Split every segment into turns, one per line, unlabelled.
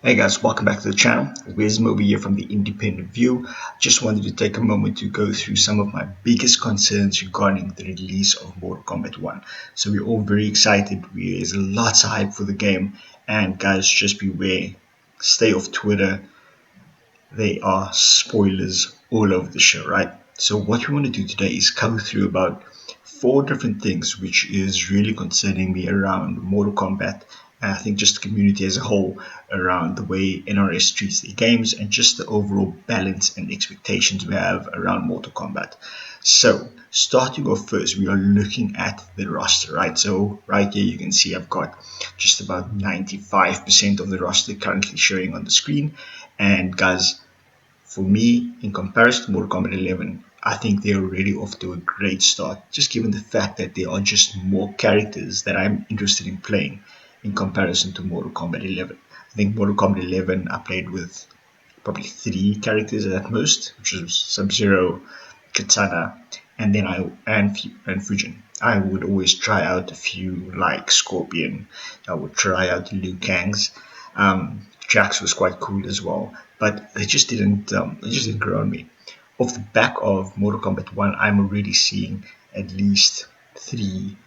Hey guys, welcome back to the channel. Wes over here from the Independent View. Just wanted to take a moment to go through some of my biggest concerns regarding the release of Mortal Kombat 1. So we're all very excited. There's lots of hype for the game. And guys, just beware. Stay off Twitter. There are spoilers all over the show, right? So what we want to do today is cover through about four different things which is really concerning me around Mortal Kombat, and I think just the community as a whole around the way NRS treats their games and just the overall balance and expectations we have around Mortal Kombat. So starting off first, we are looking at the roster, right? So right here you can see I've got just about 95% of the roster currently showing on the screen. And guys, for me, in comparison to Mortal Kombat 11, I think they're already off to a great start, just given the fact that there are just more characters that I'm interested in playing in comparison to Mortal Kombat 11. I think Mortal Kombat 11, I played with probably three characters at most, which was Sub-Zero, Katana, and then and Fujin. I would always try out a few like Scorpion. I would try out Liu Kang's. Jax was quite cool as well, but they just didn't grow on me. Off the back of Mortal Kombat 1, I'm already seeing at least three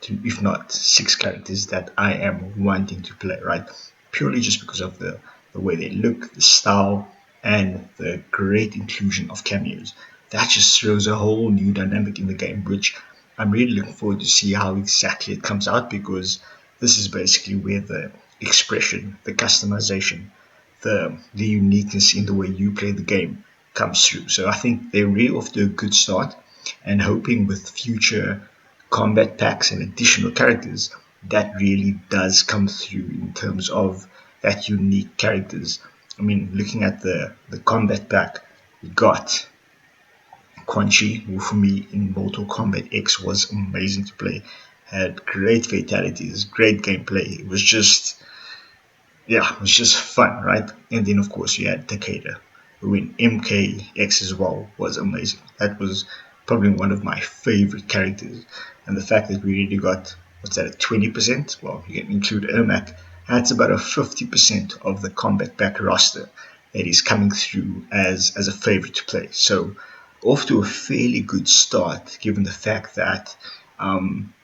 to, if not six characters that I am wanting to play, right? Purely just because of the way they look, the style, and the great inclusion of cameos. That just throws a whole new dynamic in the game, which I'm really looking forward to see how exactly it comes out, because this is basically where the expression, the customization, the uniqueness in the way you play the game comes through. So I think they're really off to a good start, and hoping with future combat packs and additional characters that really does come through in terms of that unique characters. I mean, looking at the combat pack, we got Quan Chi, who for me in Mortal Kombat X was amazing to play. Had great fatalities, great gameplay. It was just fun, right? And then of course you had Takeda, who in MKX as well was amazing. That was probably one of my favorite characters. And the fact that we really got, what's that, a 20%? Well, you can include Ermac. That's about a 50% of the combat pack roster that is coming through as a favorite to play. So off to a fairly good start, given the fact that um,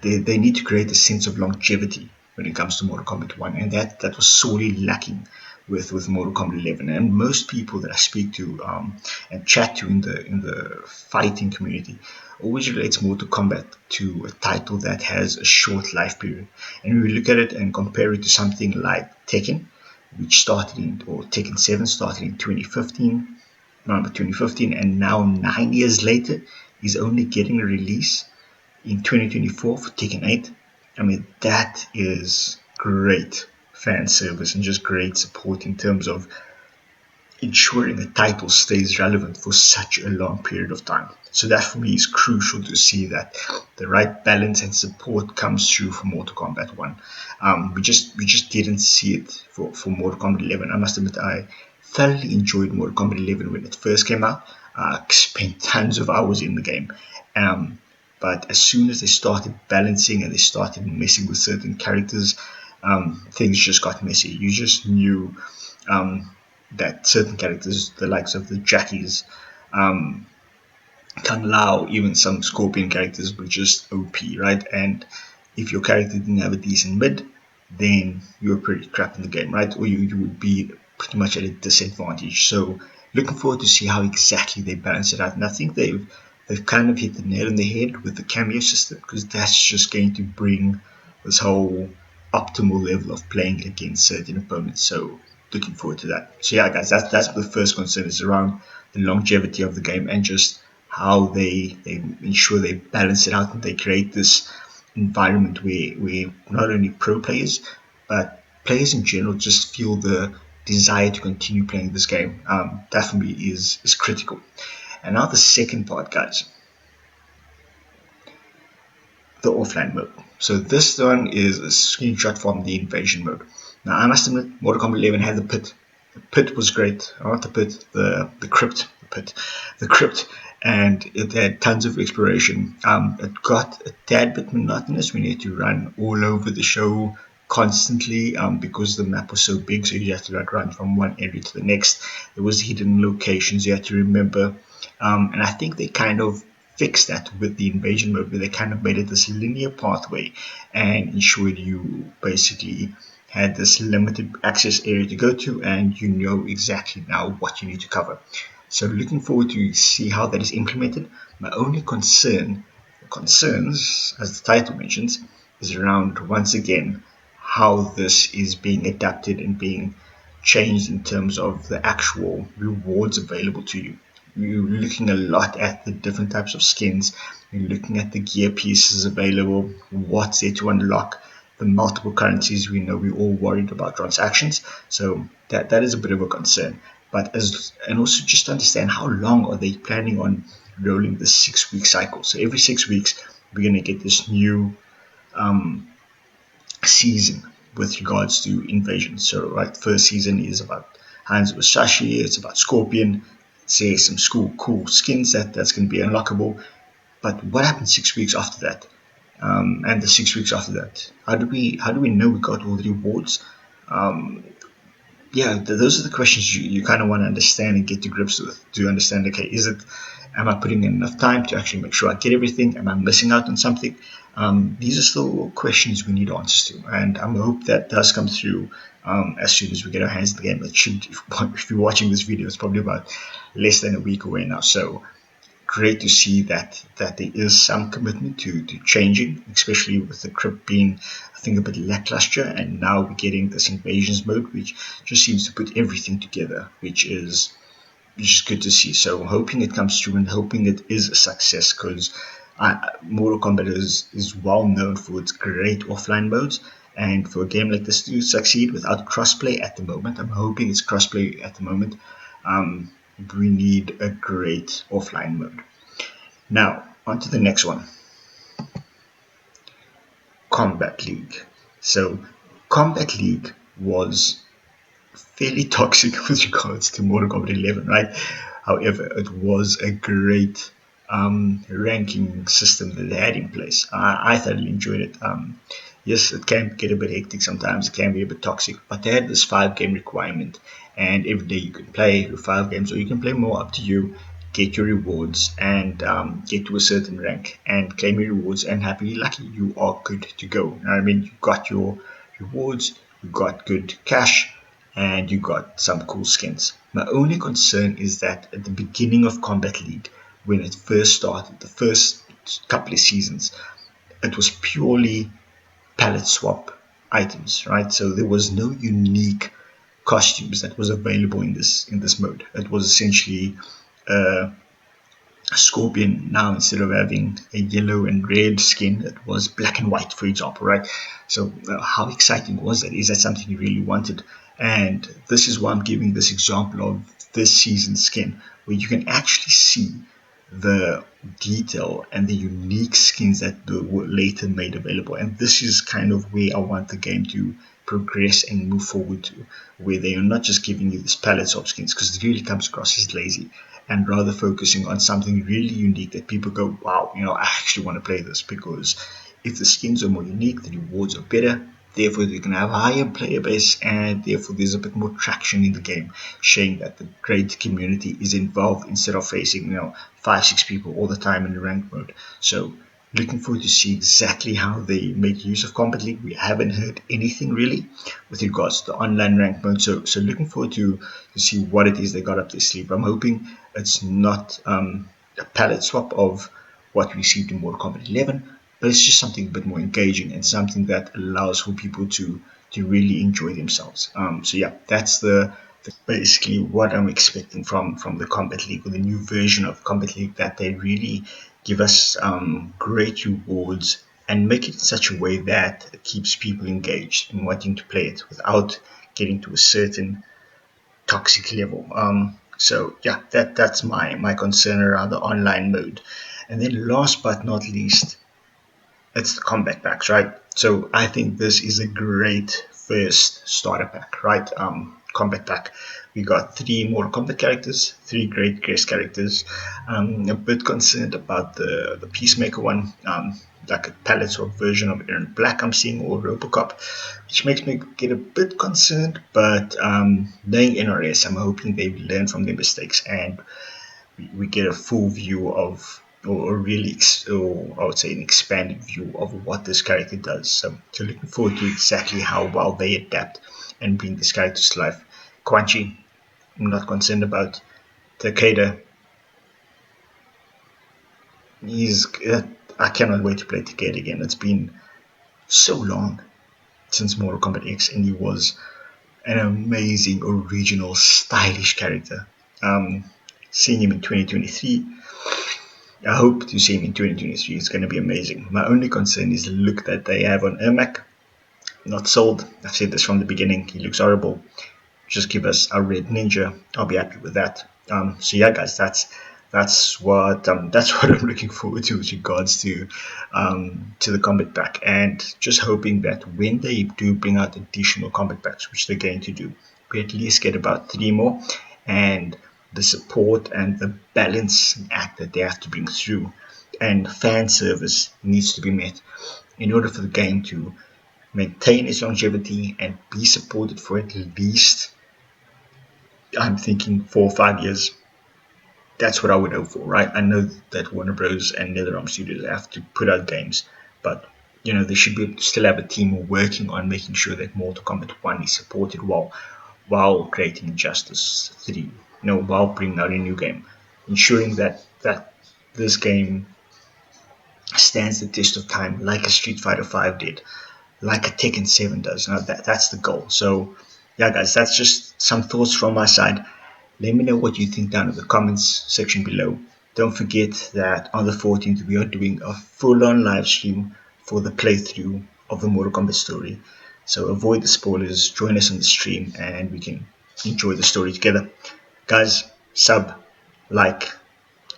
they need to create a sense of longevity when it comes to Mortal Kombat 1, and that was sorely lacking with Mortal Kombat 11. And most people that I speak to and chat to in the fighting community always relates Mortal Kombat to a title that has a short life period. And we look at it and compare it to something like Tekken, or Tekken 7 started in 2015, November 2015, and now 9 years later is only getting a release in 2024 for Tekken 8. I mean, that is great fan service and just great support in terms of ensuring a title stays relevant for such a long period of time. So that for me is crucial to see that the right balance and support comes through for Mortal Kombat 1. We just didn't see it for Mortal Kombat 11. I must admit I thoroughly enjoyed Mortal Kombat 11 when it first came out. I spent tons of hours in the game. But as soon as they started balancing and they started messing with certain characters, things just got messy. You just knew that certain characters, the likes of the Jackies, um, Kung Lao, even some Scorpion characters were just OP, right? And if your character didn't have a decent mid, then you were pretty crap in the game, right? Or you would be pretty much at a disadvantage. So looking forward to see how exactly they balance it out. And I think they've kind of hit the nail on the head with the cameo system, because that's just going to bring this whole optimal level of playing against certain opponents. So looking forward to that. So yeah, guys, that's the first concern is around the longevity of the game and just how they ensure they balance it out and they create this environment where not only pro players but players in general just feel the desire to continue playing this game. That for me is critical. And now the second part, guys, the offline mode. So this one is a screenshot from the invasion mode. Now I must admit, Mortal Kombat 11 had the pit. The pit was great. Not the pit, the crypt, the crypt, and it had tons of exploration. It got a tad bit monotonous. We need to run all over the show, constantly because the map was so big, so you had to like run from one area to the next. There was hidden locations you had to remember, and I think they kind of fixed that with the invasion mode, where they kind of made it this linear pathway and ensured you basically had this limited access area to go to, and you know exactly now what you need to cover. So looking forward to see how that is implemented. My only concerns, as the title mentions, is around once again how this is being adapted and being changed in terms of the actual rewards available to you. You're looking a lot at the different types of skins. You're looking at the gear pieces available, what's there to unlock, the multiple currencies. We know we're all worried about transactions, so that is a bit of a concern. But as and also just to understand how long are they planning on rolling the 6 week cycle. So every 6 weeks we're gonna get this new season with regards to invasion. So right, first season is about Hands with Sashi, it's about Scorpion, say some cool skins that's gonna be unlockable. But what happens 6 weeks after that? And the 6 weeks after that? How do we know we got all the rewards? Yeah, those are the questions you kind of want to understand and get to grips with, to understand, okay, am I putting in enough time to actually make sure I get everything? Am I missing out on something? These are still questions we need answers to, and I hope that does come through as soon as we get our hands in the game. It should, if you're watching this video, it's probably about less than a week away now, so great to see that there is some commitment to changing, especially with the crypt being, I think, a bit lackluster, and now we're getting this invasions mode, which just seems to put everything together, which is good to see. So I'm hoping it comes through and hoping it is a success, because Mortal Kombat is well known for its great offline modes. And for a game like this to succeed without crossplay at the moment, I'm hoping it's crossplay at the moment. Um, we need a great offline mode. Now, on to the next one, Combat League. So, Combat League was fairly toxic with regards to Mortal Kombat 11, right? However, it was a great ranking system that they had in place. I thoroughly enjoyed it. Yes, it can get a bit hectic sometimes, it can be a bit toxic, but they had this 5 game requirement, and every day you can play your 5 games, or you can play more, up to you. Get your rewards and get to a certain rank and claim your rewards, and happily lucky, you are good to go. You know what I mean? You got your rewards, you got good cash, and you got some cool skins. My only concern is that at the beginning of Combat League, when it first started, the first couple of seasons, it was purely palette swap items, right? So there was no unique costumes that was available in this mode. It was essentially uh, Scorpion. Now, instead of having a yellow and red skin, it was black and white, for example, right? So how exciting was that? Is that something you really wanted? And this is why I'm giving this example of this season's skin, where you can actually see the detail and the unique skins that were later made available. And this is kind of where I want the game to progress and move forward to, where they are not just giving you this palette of skins, because it really comes across as lazy, and rather focusing on something really unique that people go, wow, I actually want to play this. Because if the skins are more unique, the rewards are better, therefore they can have a higher player base, and therefore there's a bit more traction in the game, showing that the great community is involved, instead of facing 5-6 people all the time in the ranked mode. So looking forward to see exactly how they make use of Combat League. We haven't heard anything really with regards to the online rank mode, so looking forward to see what it is they got up their sleeve. I'm hoping it's not a palette swap of what we received in Mortal Kombat 11, but it's just something a bit more engaging and something that allows for people to really enjoy themselves. So yeah, that's basically what I'm expecting from the Combat League, or the new version of Combat League, that they really give us great rewards and make it in such a way that it keeps people engaged in wanting to play it without getting to a certain toxic level. So yeah, that's my concern around the online mode. And then last but not least, it's the combat packs, right? So I think this is a great first starter pack, right? Combat pack, We got three Mortal Kombat characters, three great guest characters. A bit concerned about the Peacemaker one, like a palette swap version of Aaron Black I'm seeing, or Robocop, which makes me get a bit concerned. But knowing NRS, I'm hoping they learn from their mistakes and we get a full view of, or really, or I would say an expanded view of what this character does. So looking forward to exactly how well they adapt and bring this character to life. Quan Chi, I'm not concerned about. Takeda, he's. I cannot wait to play Takeda again. It's been so long since Mortal Kombat X, and he was an amazing, original, stylish character. Um, Seeing him in 2023, I hope to see him in 2023. It's going to be amazing. My only concern is the look that they have on Ermac. Not sold. I've said this from the beginning. He looks horrible. Just give us a red ninja. I'll be happy with that. So yeah, guys, that's what I'm looking forward to with regards to the combat pack, and just hoping that when they do bring out additional combat packs, which they're going to do, we at least get about three more, and the support and the balance act that they have to bring through, and fan service needs to be met in order for the game to maintain its longevity and be supported for at least, I'm thinking, 4 or 5 years. That's what I would hope for, right? I know that Warner Bros. And NetherRealm Studios have to put out games, but they should be able to still have a team working on making sure that Mortal Kombat 1 is supported while creating Injustice 3, while bringing out a new game, ensuring that this game stands the test of time, like a Street Fighter 5 did, like a Tekken 7 does. Now that's the goal. So yeah, guys, that's just some thoughts from my side. Let me know what you think down in the comments section below. Don't forget that on the 14th we are doing a full-on live stream for the playthrough of the Mortal Kombat story. So avoid the spoilers, join us on the stream, and we can enjoy the story together. Guys, sub, like,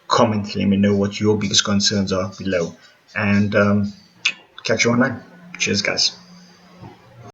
comment, let me know what your biggest concerns are below. And catch you online. Cheers, guys.